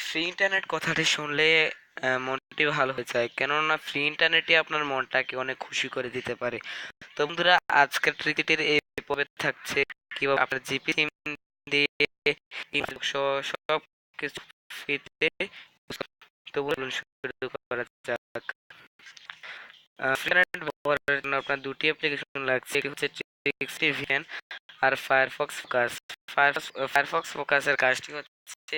Free internet কথাটি শুনলে মনটি ভালো হয়ে যায়, কেননা ফ্রি ইন্টারনেটই আপনার মনটাকে অনেক খুশি করে দিতে পারে। তো বন্ধুরা, আজকের ক্রিকেটের এই পর্বে থাকছে কিভাবে আপনার জিপি সিম দিয়ে সব কিছু ফ্রিতে। তো বলুন, শুরু করা যাক। ফ্রি ইন্টারনেট ব্যবহারের জন্য আপনার দুটি অ্যাপ্লিকেশন লাগছে, একটি হচ্ছে ট্রিক্সিটি ভিপিএন আর ফায়ারফক্স ফোকাস। ফায়ারফক্স ফোকাসের কাজটি হচ্ছে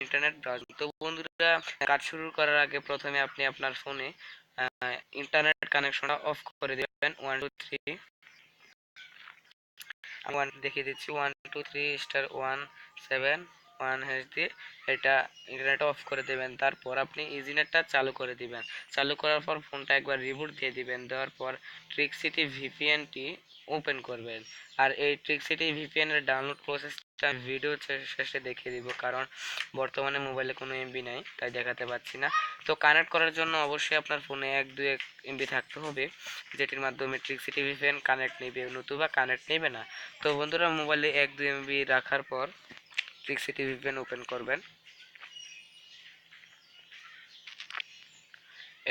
ইন্টারনেট ব্রাউজিং। তো বন্ধুরা, কাজ শুরু করার আগে প্রথমে আপনি আপনার ফোনে ইন্টারনেট কানেকশনটা অফ করে দিবেন। 1 2 3 ওয়ান দেখিয়ে দিচ্ছি, 1 2 3*1 7 1# দিয়ে এটা ইন্টারনেট অফ করে দেবেন। তারপর আপনি ইজিনেটটা চালু করে দিবেন। চালু করার পর ফোনটা একবার রিবুট দিয়ে দিবেন। দেওয়ার পর ট্রিকসিটি ভিপিএনটি ওপেন করবেন। আর এই ট্রিকসিটি ভিপিএন এর ডাউনলোড প্রসেসটা ভিডিও শেষে দেখিয়ে দিব, কারণ বর্তমানে মোবাইলে কোনো এমবি নাই, তাই দেখাতে পাচ্ছি না। তো কানেক্ট করার জন্য অবশ্যই আপনার ফোনে 1 2 এমবি থাকতে হবে, যেটির মাধ্যমে ট্রিকসিটি ভিপিএন কানেক্ট নেবে, নতুবা কানেক্ট নেবে না। তো বন্ধুরা, মোবাইলে 1 2 এমবি রাখার পর ট্রিকসিটি ভিপিএন ওপেন করবেন।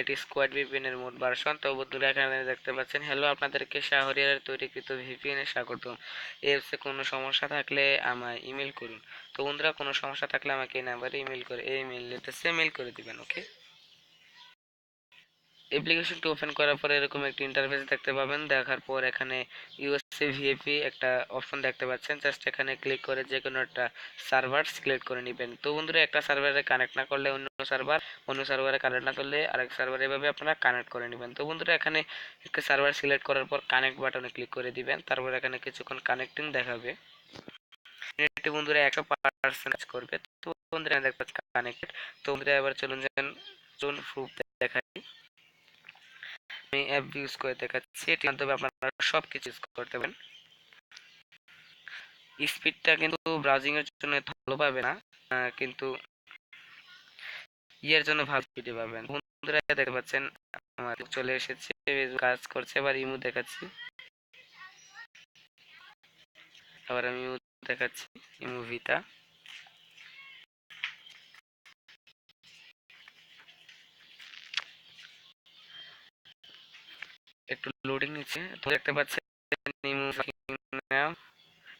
এটি স্কোয়াড ভিপিএন এর মোড ভার্সন। তো বন্ধুরা, এখানে দেখতে পাচ্ছেন, হ্যালো, আপনাদেরকে শাহরিয়ারের তৈরিকৃত ভিপিএন এ স্বাগতম। এই অ্যাপসে কোনো সমস্যা থাকলে আমায় ইমেল করুন। তো বন্ধুরা, কোনো সমস্যা থাকলে আমাকে এই নাম্বারে ইমেল করে এই ইমেল অ্যাড্রেসে মেল করে দিবেন। ওকে। অ্যাপ্লিকেশনটি ওপেন করার পরে এরকম একটি ইন্টারফেস দেখতে পাবেন। দেখার পর এখানে ইউএসএ ভিএপি একটা অপশন দেখতে পাচ্ছেন। জাস্ট এখানে ক্লিক করে যে কোনো একটা সার্ভার সিলেক্ট করে নেবেন। তো বন্ধুরা, একটা সার্ভারে কানেক্ট না করলে অন্য সার্ভারে কানেক্ট না করলে আরেক সার্ভার, এভাবে আপনারা কানেক্ট করে নেবেন। তো বন্ধুরা, এখানে একটা সার্ভার সিলেক্ট করার পর কানেক্ট বাটনে ক্লিক করে দিবেন। তারপর এখানে কিছুক্ষণ কানেক্টিং দেখাবে। নেটে বন্ধুরা 100% করবে। তো বন্ধুরা, দেখতে পাচ্ছেন কানেক্টেড। তো বন্ধুরা, এবার চলুন প্রুফ দেখাই। আমি অ্যাপ ইউজ করে দেখাচ্ছি, এটির মাধ্যমে আপনারা সব কিছু ইউজ করতে পারেন। স্পিডটা কিন্তু ব্রাউজিং এর জন্য ভালো পাবে না, কিন্তু ইয়ের জন্য ভালো স্পিডে পাবেন। বন্ধুরা, দেখতে পাচ্ছেন আমার চলে এসেছে, কাজ করছে। এবার ইমো দেখাচ্ছি, আবার আমি ইমো দেখাচ্ছি, ইমো ভিতা। একটু লোডিং নিচ্ছে। তো দেখতে পাচ্ছেন ইমো নাও।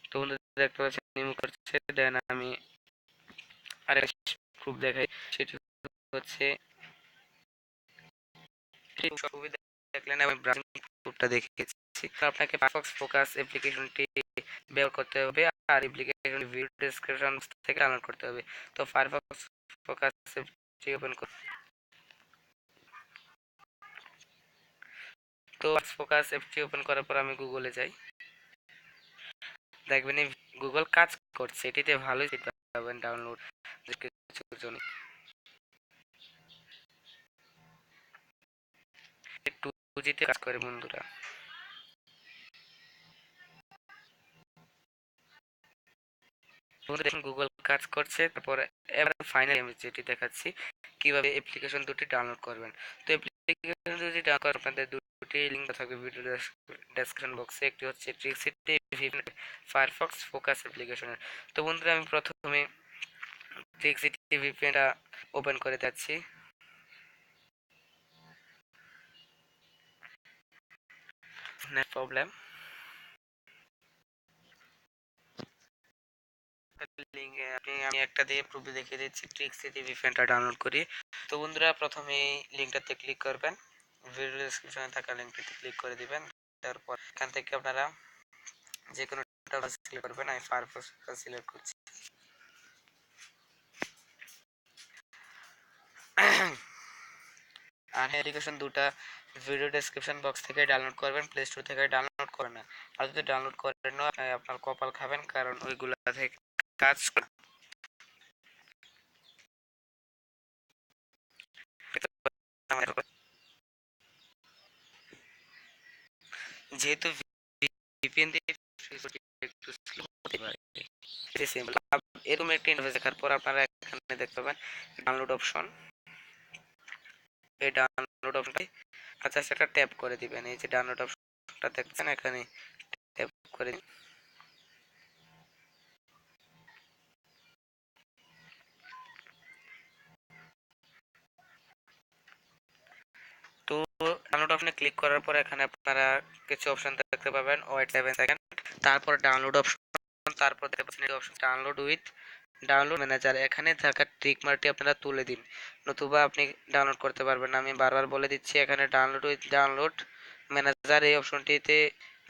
তো বন্ধুরা, দেখতে পাচ্ছেন ইমো করছে। দেন আমি আরেকটা প্রুফ দেখাই, সেটি হচ্ছে সুবিধা দেখলেন, আমি ব্রাউজিং প্রুফটা দেখিয়েছি। আপনাকে ফায়ারফক্স ফোকাস অ্যাপ্লিকেশনটি ব্যবহার করতে হবে, আর অ্যাপ্লিকেশন ভিডিও ডেসক্রিপশন থেকে ডাউনলোড করতে হবে। তো ফায়ারফক্স ফোকাস অ্যাপটি ওপেন করুন। তো ফোকাস অ্যাপটি ওপেন করার পর আমি গুগলে যাই। দেখবেন এই গুগল কাজ করছে, এটিতে ভালোই পাবেন ডাউনলোড কিছুর জন্য। 2G তে কাজ করে বন্ধুরা। দেখুন গুগল কাজ করছে। তারপরে এবার ফাইনাল আমি যেটি দেখাচ্ছি কিভাবে অ্যাপ্লিকেশন দুটি ডাউনলোড করবেন। তো অ্যাপ্লিকেশন দুটি ডাউনলোড করার আপনাদের দুটি লিংক থাকবে ভিডিও ডেসক্রিপশন বক্সে। একটি হচ্ছে ট্রিকসিটি ভিপিএন, ফায়ারফক্স ফোকাস অ্যাপ্লিকেশনের। তো বন্ধুরা, আমি প্রথমে ট্রিকসিটি ভিপিএনটা ওপেন করে যাচ্ছি। নেট প্রবলেম, আমি একটা দিয়ে প্রুফ দেখিয়ে দিচ্ছি ট্রিকসিটি ভিপিএনটা ডাউনলোড করি। তো বন্ধুরা, প্রথমে এই লিংকটাতে ক্লিক করবেন, ভিডিও ডেসক্রিপশনে থাকা লিংকটিতে ক্লিক করে দিবেন। তারপর এখান থেকে আপনারা যে কোনো একটা সিলেক্ট করবেন। আমি ফায়ারফক্স সিলেক্ট করছি। আর অ্যাপ্লিকেশন দুটা ভিডিও ডেসক্রিপশন বক্স থেকে ডাউনলোড করবেন, প্লে স্টোর থেকে ডাউনলোড করে না। আর যদি ডাউনলোড করেন না, আপনার কপাল খাবেন, কারণ ওইগুলা থেকে কাজ যেহেতু ভিপিএন দিয়ে একটু স্লো হতে পারে। এরকম একটা ইন্টারফেস দেখার পর আপনারা এখানে দেখতে পাবেন ডাউনলোড অপশন। এই ডাউনলোড অপশনটা আচ্ছা সেটা ট্যাপ করে দিবেন। এই যে ডাউনলোড অপশনটা দেখছেন, এখানে ট্যাপ করে অপশনে ক্লিক করার পর এখানে আপনারা কিছু অপশন দেখতে পাবেন, ওয়েট 7 সেকেন্ড, তারপর ডাউনলোড অপশন, তারপর দেখতে পাচ্ছেন এই option download with download manager. এখানে থাকা ট্রিক মার্কটি আপনারা তুলে দিন, নতুবা আপনি ডাউনলোড করতে পারবেন না। আমি বারবার বলে দিচ্ছি, এখানে ডাউনলোড উইথ ডাউনলোড ম্যানেজার এই অপশনটিতে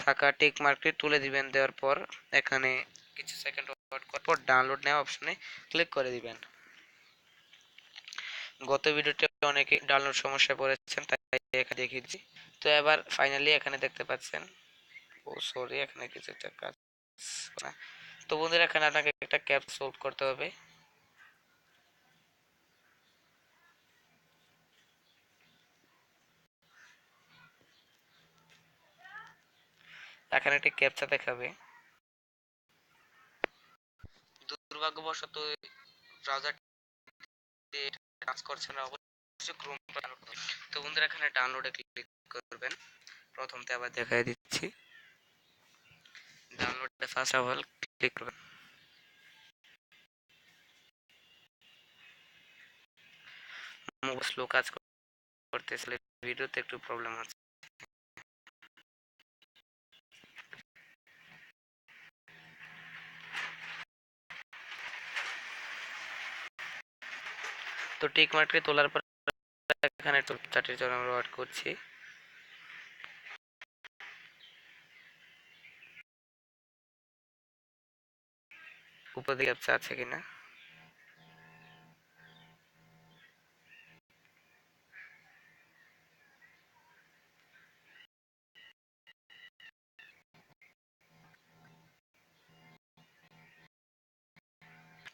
থাকা টিক মার্কটি তুলে দিবেন। দেওয়ার পর এখানে কিছু সেকেন্ড ওয়েট করার পর ডাউনলোড নেওয়া অপশনে ক্লিক করে দিবেন। গত ভিডিওতে অনেকে ডাউনলোড সমস্যায় পড়েছেন, তাই এখানে দেখিয়েছি। তো এবার ফাইনালি এখানে দেখতে পাচ্ছেন, ও সরি এখানে কিছু একটা কাজ না। তো বন্ধুরা এখানে আপনাকে একটা ক্যাপ সলভ করতে হবে। এখানে একটি ক্যাপচা দেখাবে, দুর্ভাগ্যবশত ব্রাউজারটি কাজ করছে না, অবশ্যই ক্রোম ডাউনলোড করুন। তো বন্ধুরা এখানে ডাউনলোডে ক্লিক করবেন, প্রথমতে আবার দেখাই দিচ্ছি, ডাউনলোডে ফার্স্ট অফ অল ক্লিক করবেন। মোবাইল স্লো কাজ করতেছিল, ভিডিওতে একটু প্রবলেম হচ্ছে। তো টিক মার্কটি তোলার পর এখানে একটু চারটির জন্য আমরা ওয়েট করছি। উপর দিকে ক্যাপচা আছে কিনা।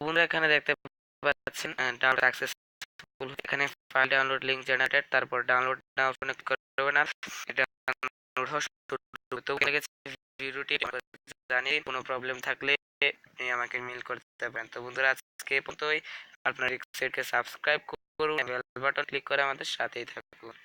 বন্ধুরা এখানে দেখতে পাচ্ছেন ডাউনলোড সাকসেসফুল, এখানে ফাইল ডাউনলোড লিংক জেনারেটেড, তারপর ডাউনলোড নাও অপশনে ক্লিক করবেন। আর এটা ডাউনলোড হওয়া শুরু তো হয়ে গেছে। ভিডিওটি জানিয়ে কোনো প্রবলেম থাকলে আমাকে মেল করতে পারেন। তো বন্ধুরা আজকে এই পর্যন্তই। আপনার চ্যানেলকে সাবস্ক্রাইব করুন, বেল বাটন ক্লিক করে আমাদের সাথেই থাকুন।